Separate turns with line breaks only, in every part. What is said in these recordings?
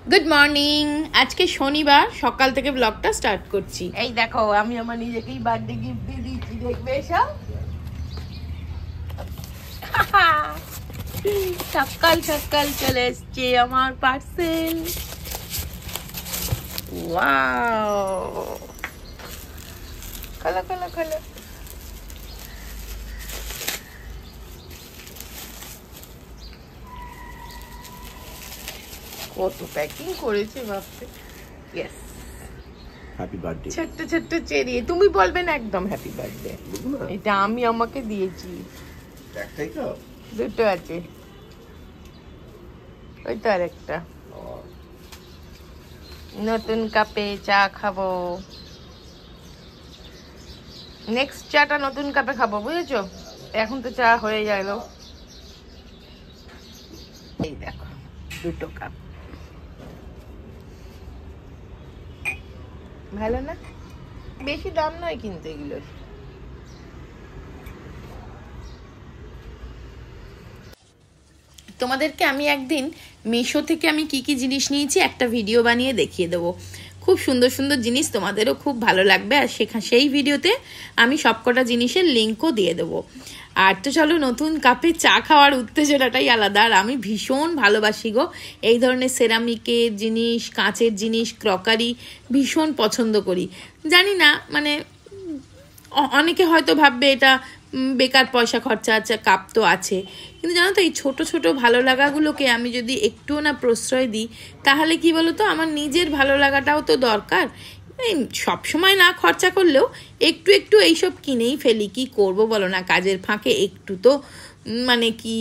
Good morning. আজকে শনিবার, সকাল থেকে ব্লগটা স্টার্ট করছি। এই দেখো, আমি আমার নিজেকেই বার্থডে গিফট দিয়ে দিচ্ছি, দেখবে এসব। সকাল সকাল চলে এসছে আমার পার্সেল। ওয়াও, খোলো খোলো খোলো। কত প্যাকিং করেছে ভাবতে। Yes,
happy birthday.
ছোট্ট ছোট্ট চেরি। তুমি বলবে না একদম হ্যাপি বার্থডে। এটা আমি আমাকে দিয়েছি।
একটাই তো?
দুটো আছে, ওই তো আর একটা। নতুন কাপে চা খাবো। নেক্সট চাটা নতুন কাপে খাবো, বুঝেছো? এখন তো চা হয়ে গেল। এই দেখো, দুটো কাপ। ভালো না? বেশি দাম নয় কিন্তু এগুলোর। তোমাদেরকে আমি একদিন মিশো থেকে আমি কি কি জিনিস নিয়েছি একটা ভিডিও বানিয়ে দেখিয়ে দেবো। খুব সুন্দর সুন্দর জিনিস, তোমাদেরও খুব ভালো লাগবে। আর সেই ভিডিওতে আমি সবকটা জিনিসের লিঙ্কও দিয়ে দেবো। আর তো চলো, নতুন কাপে চা খাওয়ার উত্তেজনাটাই আলাদা। আর আমি ভীষণ ভালোবাসি গো এই ধরনের সেরামিকের জিনিস, কাঁচের জিনিস, ক্রকারি ভীষণ পছন্দ করি। জানি না, মানে অনেকে হয়তো ভাববে এটা বেকার পয়সা খরচা, আছে কাপ তো আছে, কিন্তু জানো তো এই ছোট ছোট ভালো লাগাগুলোকে আমি যদি একটুও না প্রশ্রয় দিই, তাহলে কি বলো তো, আমার নিজের ভালো লাগাটাও তো দরকার। সব সময় না খরচা করলেও একটু একটু এইসব কিনেই ফেলি। কি করব বলো না, কাজের ফাঁকে একটু তো মানে কি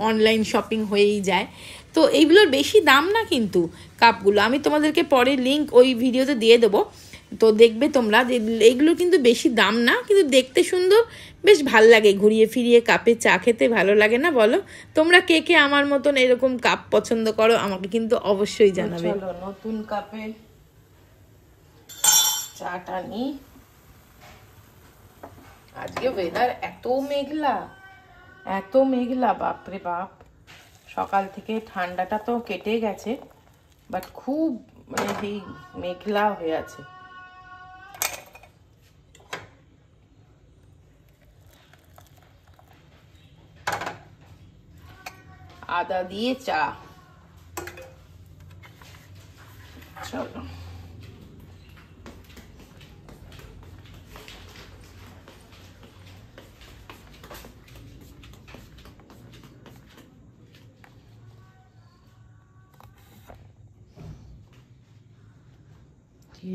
অনলাইন শপিং হয়েই যায়। তো এইগুলোর বেশি দাম না কিন্তু কাপগুলো। আমি তোমাদেরকে পরে লিঙ্ক ওই ভিডিওতে দিয়ে দেবো, তো দেখবে তোমরা যে এইগুলো কিন্তু বেশি দাম না, কিন্তু দেখতে সুন্দর, বেশ ভাল লাগে। ঘুরিয়ে ফিরিয়ে কাপে চা খেতে ভালো লাগে না বলো? তোমরা কে কে আমার মতন এরকম কাপ পছন্দ করো আমাকে কিন্তু অবশ্যই জানাবে। চলো নতুন কাপে চাটা নিই। আজকে ওয়েদার এত মেঘলা, এত মেঘলা, বাপরে বাপ। সকাল থেকে ঠান্ডাটা তো কেটে গেছে, বাট খুব মানে এই মেঘলা হয়ে আছে। আদা দিয়ে চা। চলো,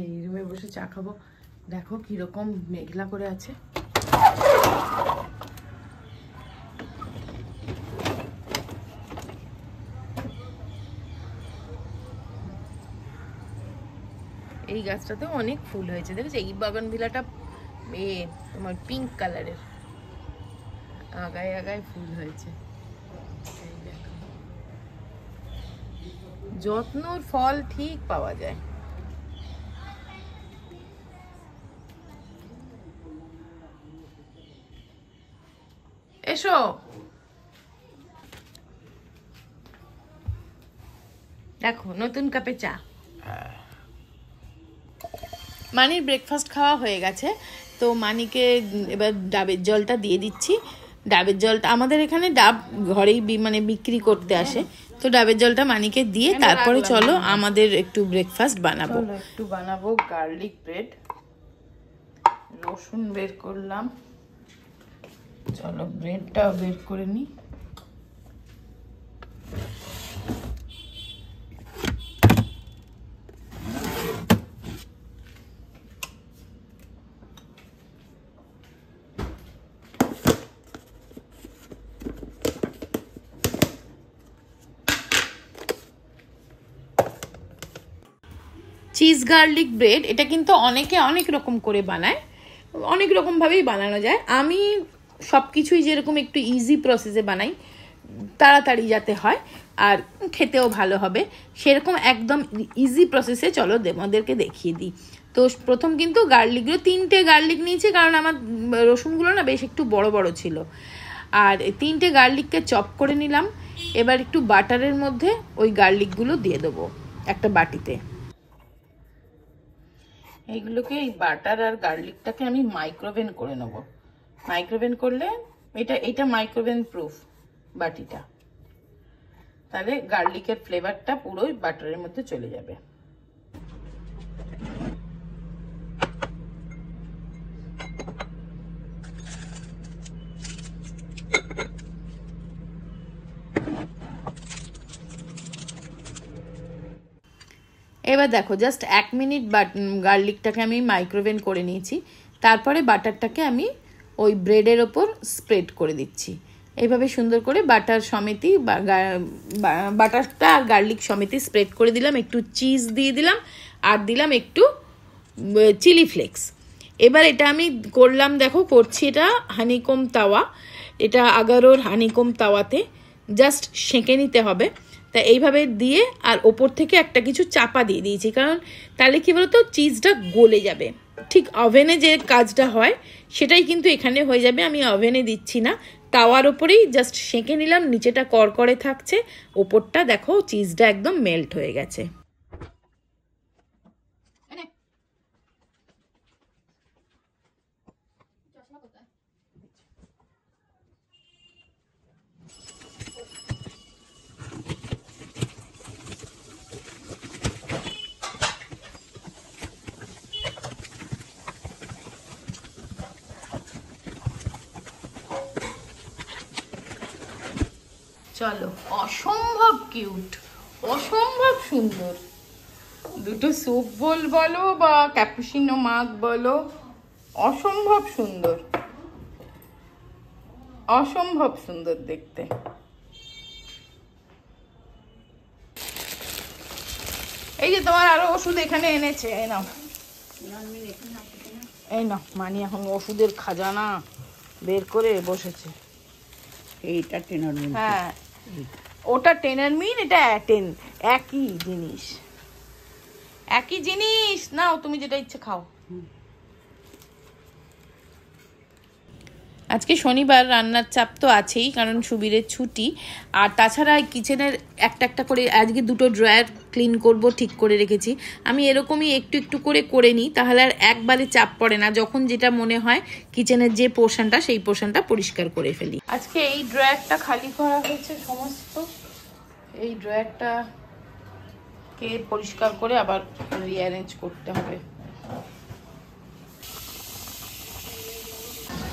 এই রুমে বসে চা খাবো। দেখো কিরকম মেঘলা করে আছে। এই গাছটাতে অনেক ফুল হয়েছে, দেখেছো? এই বাগানবিলাটা তোমার পিঙ্ক কালারের, আগায় আগায় ফুল হয়েছে। যত্নর ফল ঠিক পাওয়া যায়। এসো, দেখো নতুন কাপে চা। মানির ব্রেকফাস্ট খাওয়া হয়ে গেছে, তো মানিকে এবার ডাবের জলটা দিয়ে দিচ্ছি। ডাবের জলটা আমাদের এখানে ডাব ঘরেই মানে বিক্রি করতে আসে, তো ডাবের জলটা মানিকে দিয়ে তারপরে চলো আমাদের একটু ব্রেকফাস্ট বানাবো। একটু বানাবো গার্লিক ব্রেড। রসুন বের করলাম, চলো ব্রেডটাও বের করে নিই। চিজ গার্লিক ব্রেড, এটা কিন্তু অনেকে অনেক রকম করে বানায়, অনেক রকমভাবেই বানানো যায়। আমি সব কিছুই যেরকম একটু ইজি প্রসেসে বানাই, তাড়াতাড়ি যাতে হয় আর খেতেও ভালো হবে, সেরকম একদম ইজি প্রসেসে চলো আমাদেরকে দেখিয়ে দিই। তো প্রথম কিন্তু গার্লিকগুলো, 3টে গার্লিক নিয়েছি, কারণ আমার রসুনগুলো না বেশ একটু বড় বড় ছিল। আর 3টে গার্লিককে চপ করে নিলাম। এবার একটু বাটারের মধ্যে ওই গার্লিকগুলো দিয়ে দেবো। একটা বাটিতে। এইগুলোকে, এই বাটার আর গার্লিকটাকে আমি মাইক্রোওভেন করে নেব। মাইক্রোওভেন করলে এটা মাইক্রোওভেন প্রুফ বাটিটা, তাহলে গার্লিকের ফ্লেভারটা পুরোই বাটারের মধ্যে চলে যাবে। এবার দেখো, জাস্ট 1 মিনিট গার্লিকটাকে আমি মাইক্রোওভেন করে নিয়েছি। তারপরে বাটারটাকে আমি ওই ব্রেডের ওপর স্প্রেড করে দিচ্ছি। এইভাবে সুন্দর করে বাটার সমেতই বাটারটা আর গার্লিক সমেতই স্প্রেড করে দিলাম। একটু চিজ দিয়ে দিলাম আর দিলাম একটু চিলি ফ্লেক্স। এবার এটা আমি করলাম, দেখো করছি, এটা হানিকম তাওয়া, এটা আগারোর হানিকম তাওয়াতে জাস্ট সেঁকে নিতে হবে। তা এইভাবে দিয়ে আর ওপর থেকে একটা কিছু চাপা দিয়ে দিয়েছি, কারণ তাহলে কী বলতো চিজটা গলে যাবে। ঠিক ওভেনে যে কাজটা হয় সেটাই কিন্তু এখানে হয়ে যাবে। আমি ওভেনে দিচ্ছি না, তাওয়ার ওপরেই জাস্ট সেঁকে নিলাম। নিচেটা করকরে থাকছে, ওপরটা দেখো চিজটা একদম মেল্ট হয়ে গেছে। চলো, অসম্ভব কিউট, অসম্ভব সুন্দর দুটো স্যুপ বোল বলো বা ক্যাপুচিনো মাগ বলো, অসম্ভব সুন্দর, অসম্ভব সুন্দর দেখতে। এই যে তোমার আরো ওষুধ এখানে এনেছে, এই নাও, এই নাও। মানি এখন ওষুধের খাজানা বের করে বসেছে।
এইটা টেনারমিন,
হ্যাঁ ওটা টেনারমিন, এটা অ্যাটেন, একই জিনিস, একই জিনিস। নাও তুমি যেটা ইচ্ছে খাও। আজকে শনিবার, রান্নার চাপ তো আছেই, কারণ সুবীরের ছুটি। আর তাছাড়া কিচেনের একটা করে আজকে 2টো ড্রয়ার ক্লিন করব, ঠিক করে রেখেছি। আমি এরকমই একটু একটু করে নিই, তাহলে আর একবারে চাপ পড়ে না। যখন যেটা মনে হয় কিচেনের যে পোর্শনটা, সেই পোর্শনটা পরিষ্কার করে ফেলি। আজকে এই ড্রয়ারটা খালি করা হয়েছে সমস্ত, এই ড্রয়ারটা কে পরিষ্কার করে আবার রিঅ্যারেঞ্জ করতে হবে।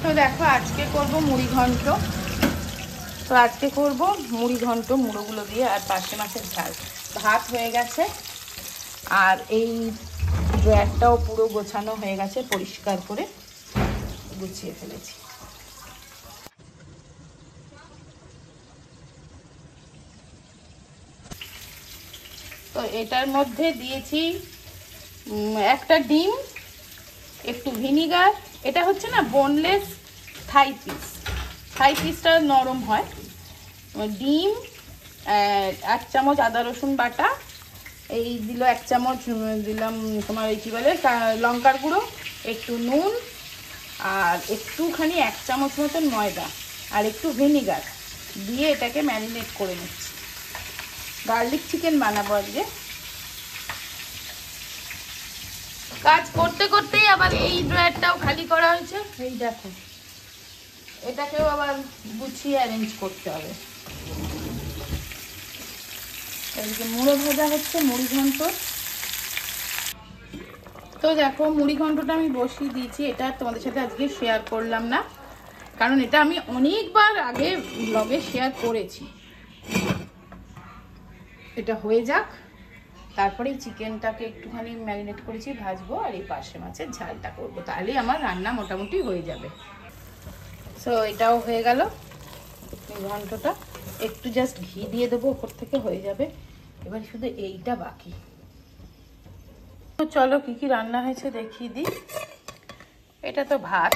তো দেখো, আজকে করব মুড়ি ঘন্ট। তো আজকে করব মুড়ি ঘন্ট, মুড়োগুলো দিয়ে, আর পার্শে মাছের ঝাল। ভাত হয়ে গেছে, আর এই ড্রয়ারটাও পুরো গোছানো হয়ে গেছে, পরিষ্কার করে গুছিয়ে ফেলেছি। তো এটার মধ্যে দিয়েছি একটা ডিম, একটু ভিনিগার। এটা হচ্ছে না বোনলেস থাই পিস, থাই পিসটা নরম হয়। ডিম, 1 চামচ আদা রসুন বাটা, এই দিল 1 চামচ দিলাম তোমার এই কী বলে লঙ্কার গুঁড়ো, একটু নুন, আর একটুখানি 1 চামচ মতন ময়দা, আর একটু ভিনিগার দিয়ে এটাকে ম্যারিনেট করে নিচ্ছি। গার্লিক চিকেন বানাবো আজকে। কাজ করতে করতেই আবার এই ড্রয়ারটাও খালি করা হয়েছে। এই দেখো, এটাকেও আবার গুছিয়ে অ্যারেঞ্জ করতে হবে। এদিকে মুড়ো ভাজা হচ্ছে, মুড়ি ঘন্ট। তো দেখো, মুড়ি ঘন্টটা আমি বসিয়ে দিয়েছি। এটা তোমাদের সাথে আজকে শেয়ার করলাম না, কারণ এটা আমি অনেকবার আগে ব্লগে শেয়ার করেছি। এটা হয়ে যাক, তারপরে চিকেনটাকে একটুখানি ম্যারিনেট করেছি, ভাজবো, আর এই পার্শে মাছের ঝালটা করবো, তাহলেই আমার রান্না মোটামুটি হয়ে যাবে। সো এটাও হয়ে গেল ঘন্টটা। একটু জাস্ট ঘি দিয়ে দেবো ওপর থেকে, হয়ে যাবে। এবার শুধু এইটা বাকি। তো চলো কি কি রান্না হয়েছে দেখিয়ে দিই। এটা তো ভাত,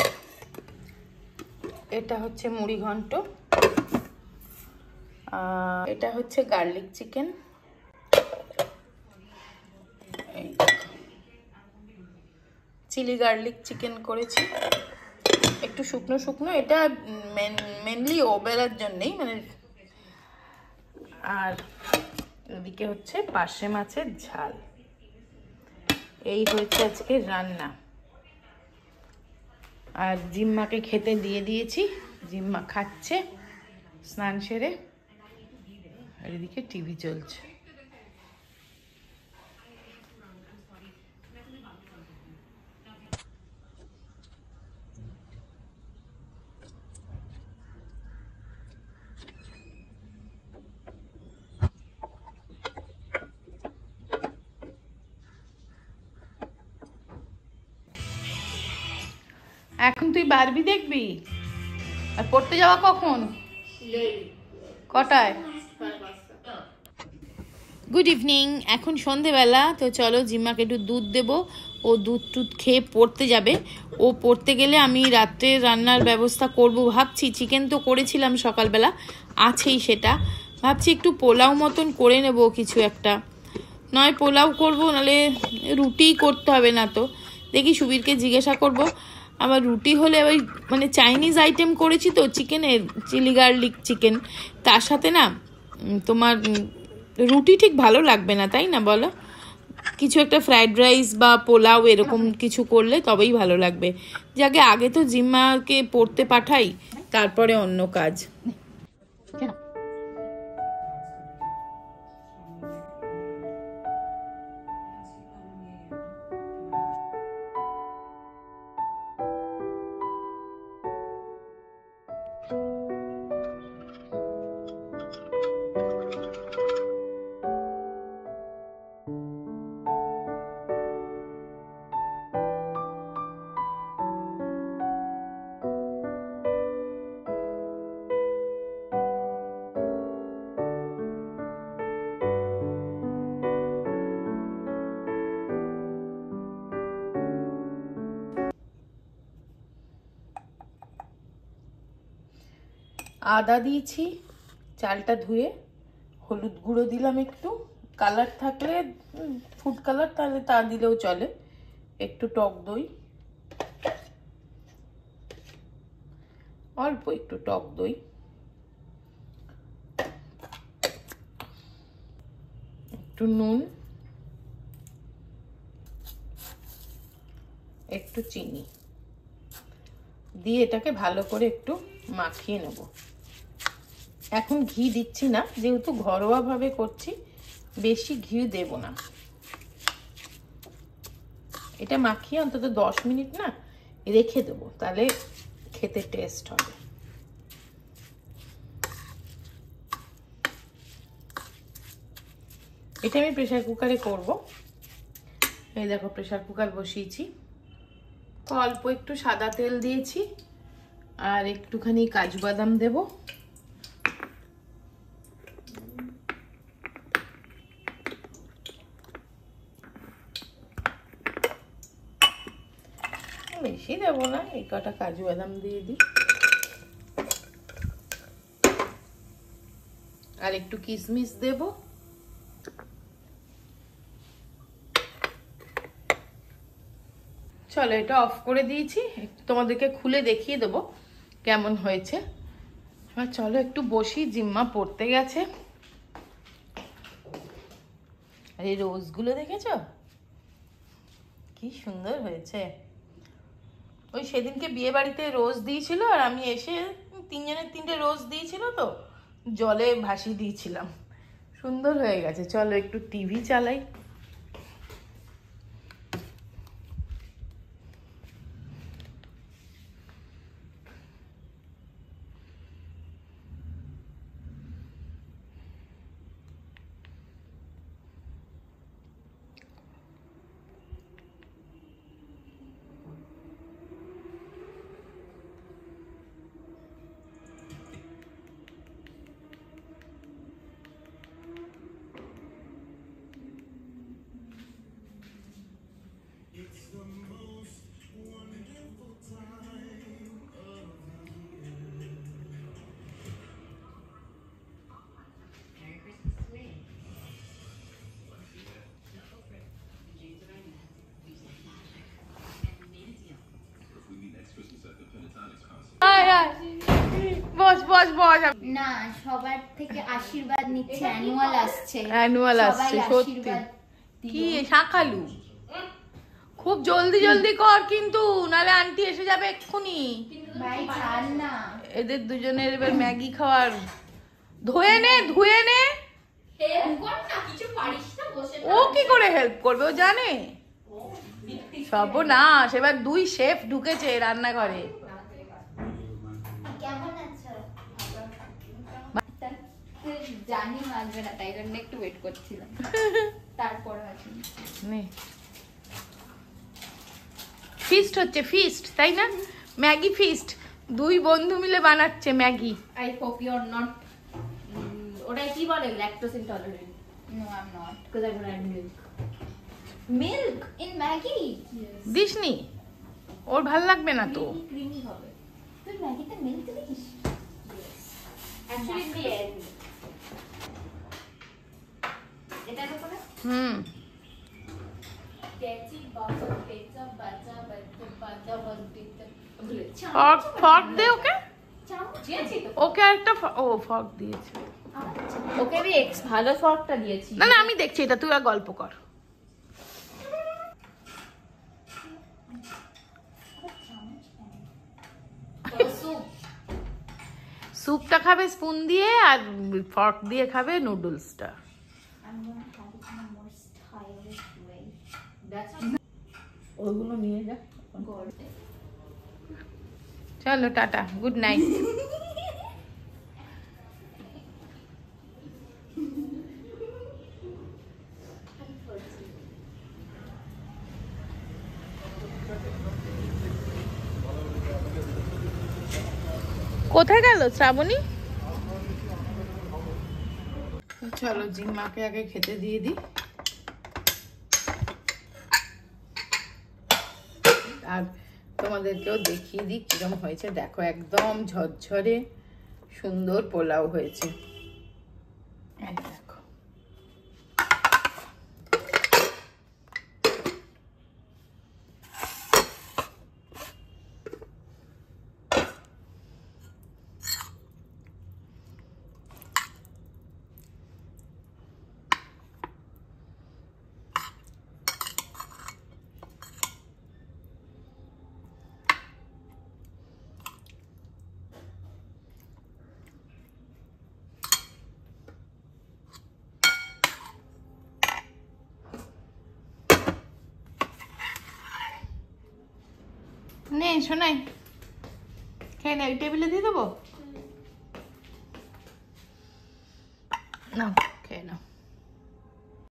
এটা হচ্ছে মুড়ি ঘন্ট, এটা হচ্ছে garlic chicken, chilli garlic chicken করেছি, একটু শুকনো শুকনো। এটা মেনলি ওবেলার জন্যেই, মানে। আর ওদিকে হচ্ছে পার্শে মাছের ঝাল। এই হচ্ছে আজকে রান্না। আর জিম্মাকে খেতে দিয়ে দিয়েছি, জিম্মা খাচ্ছে স্নান সেরে। আর এদিকে টিভি চলছে। এখন তুই বারবি দেখবি? আর পড়তে যাওয়া কখন? কটায়? Good evening. এখন সন্ধেবেলা। তো চলো জিম্মাকে একটু দুধ দেবো, ও দুধ টুধ খেয়ে পড়তে যাবে। ও পড়তে গেলে আমি রাত্রে রান্নার ব্যবস্থা করব ভাবছি। চিকেন তো করেছিলাম সকালবেলা, আছেই সেটা। ভাবছি একটু পোলাও মতন করে নেব কিছু একটা, নয় পোলাও করবো, নাহলে রুটিই করতে হবে। না তো দেখি সুবীরকে জিজ্ঞাসা করব। আবার রুটি হলে ওই মানে চাইনিজ আইটেম করেছি তো চিকেনের, চিলি গার্লিক চিকেন, তার সাথে না তোমার রুটি ঠিক ভালো লাগবে না, তাই না বলো? কিছু একটা ফ্রাইড রাইস বা পোলাও এরকম কিছু করলে তবেই ভালো লাগবে। যাকে আগে তো জিম্মাকে পড়তে পাঠাই, তারপরে অন্য কাজ। আদা দিয়েছি, চালটা ধুয়ে, হলুদ গুঁড়ো দিলাম একটু, কালার থাকলে ফুড কালার তাহলে তা দিলেও চলে, একটু টক দই, অল্প একটু টক দই, একটু নুন, একটু চিনি দিয়ে এটাকে ভালো করে একটু মাখিয়ে নেব। এখন ঘি দিচ্ছি না, যেহেতু ঘরোয়া ভাবে করছি, বেশি ঘি দেব না। এটা মাখিয়ে অন্তত 10 মিনিট না রেখে দেবো, তাহলে খেতে টেস্ট হবে। এটা আমি প্রেসার কুকারে করব। এই দেখো প্রেসার কুকার বসিয়েছি, অল্প একটু সাদা তেল দিয়েছি, আর একটুখানি কাজু বাদাম দেব। বেশি দেব না, এই কটা কাজু বাদাম দিয়ে দিই, আর একটু কিশমিশ দেব। চলো এটা অফ করে দিয়েছি, তোমাদেরকে খুলে দেখিয়ে দেবো কেমন হয়েছে। এবার চলো একটু বসি, জিম্মা পড়তে গেছে। আর এই রোজগুলো দেখেছো কি সুন্দর হয়েছে। ওই সেদিনকে বিয়ে বাড়িতে রোজ দিয়েছিল, আর আমি এসে 3 জনের 3টে রোজ দিয়েছিল, তো জলে ভাসিয়ে দিয়েছিলাম। সুন্দর হয়ে গেছে। চলো একটু টিভি চালাই। বস বস বস।
না, সবার থেকে আশীর্বাদ নিচ্ছে, অ্যানুয়াল আসছে,
সত্যি কি শাকালু, খুব জলদি জলদি কর কিন্তু, নালে আন্টি এসে যাবে এক্ষুনি।
ভাই ছাড় না,
এদের দুজনের এবার ম্যাগি খাওয়ার। ধুয়ে নে ও কি করে হেল্প করবে, ও জানে। সর্বনাশ, এবার 2 শেফ ঢুকেছে রান্নাঘরে।
কেমন আছো? জানি আসবে না, তাই জন্য একটু ওয়েট করছিলাম। তারপর আসেনি।
ফিস্ট হচ্ছে, ফিস্ট তাই না? ম্যাগি ফিস্ট, 2 বন্ধু মিলে বানাচ্ছে Maggi.
I hope you're not. ওটা কি বলে? Lactose intolerant.
No, I'm not.
Because I would add milk.
Milk in Maggie?
Yes.
দিসনি, ওর ভাল লাগবে না তো।
Creamy হবে.
তুই ম্যাগিতে মিল্ক দিস?
Actually, in the end. এটার উপরে Catchy bubble, pizza, bacha, bacha,
fork দে ওকে,
দিয়েছি তো।
ওকে একটা ফর্ক দিয়েছে।
ওকে আমি ভালো ফর্কটা দিয়েছি।
না আমি দেখছি এটা, তুই আর গল্প কর। স্যুপটা খাবে স্পুন দিয়ে, আর ফর্ক দিয়ে খাবে নুডলসটা।
I'm gonna have it in a more stylish way.
That's not. ওগুলো নিয়ে যা।
চলো টাটা, গুড নাইট। কোথায় গেল শ্রাবণী? চলো জিম্মাকে আগে খেতে দিয়ে দিই, আর তোমাদেরকেও দেখিয়ে দিই কিরম হয়েছে। দেখো একদম ঝরঝরে সুন্দর পোলাও হয়েছে। এই দেখো, নে শোনাই, খেয়ে নে, টেবিলে দিয়ে দেবো না।